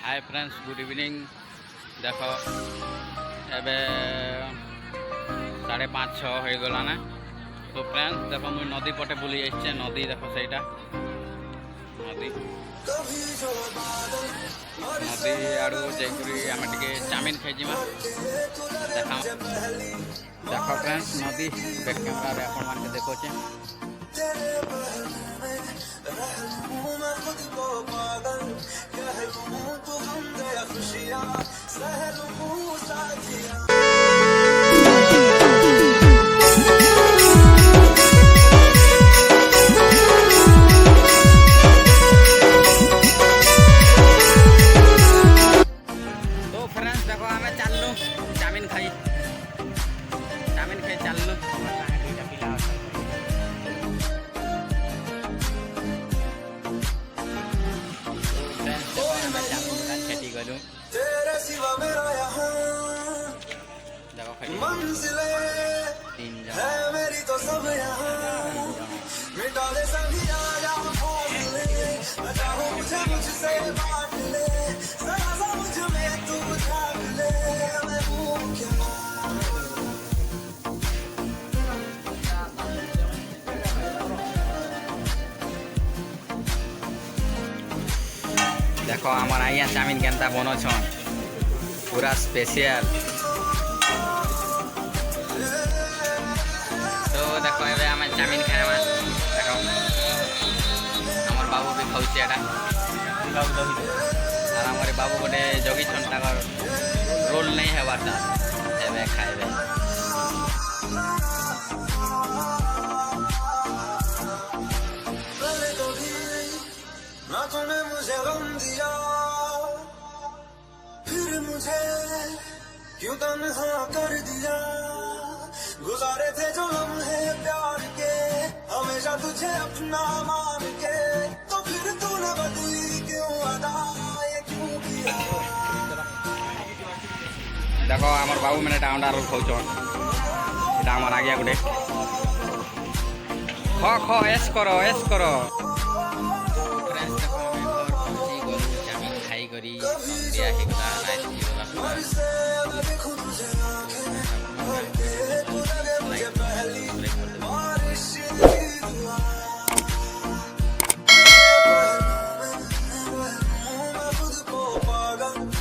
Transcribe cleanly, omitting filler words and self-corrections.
Hi friends good evening. देख एबे 5:30 6 हो गला ना। तो फ्रेंड्स देख मुझे नदी पटे बुली जाइए। नदी देख सहीटा नदी नदी आड़ू जाकरी आम टे चाउमिन खाइजिमा। देखा देख फ्रेंड्स नदी बैक कैमरा आपण मान देखोचे। तो फ्रेंड्स देखो आम चलू चाउमिन खाई चलू। गलू मंजिले है मेरी तो सब यहाँ मिटा दे सभी फासले बचाओ मुझे मुझसे बांट ले जरा सा मुझ में तू झाँक ले मैं हूँ क्या। देखो आमर आइया चाउमिन केनता बनछन पूरा स्पेशल। तो देखो एबे आम चाउमिन खाइबा। देखो आमर बाबू भी खाऊचे एटा और आमर बाबू गोटे जगिछन ताकर रोल नहीं हेबारटा एबे खाइबे। तूने मुझे गम दिया फिर मुझे क्यों तन्हा कर दिया। गुजारे थे जो लम्हे प्यार के हमेशा तुझे अपना मान के तो फिर तूने बदली क्यों अदा ये क्यों किया। देखो आमर बाबू मैंने अंडा रोल खाऊचन एटा आमर आगे गोटे ख एस करो चाउमिन खाई करी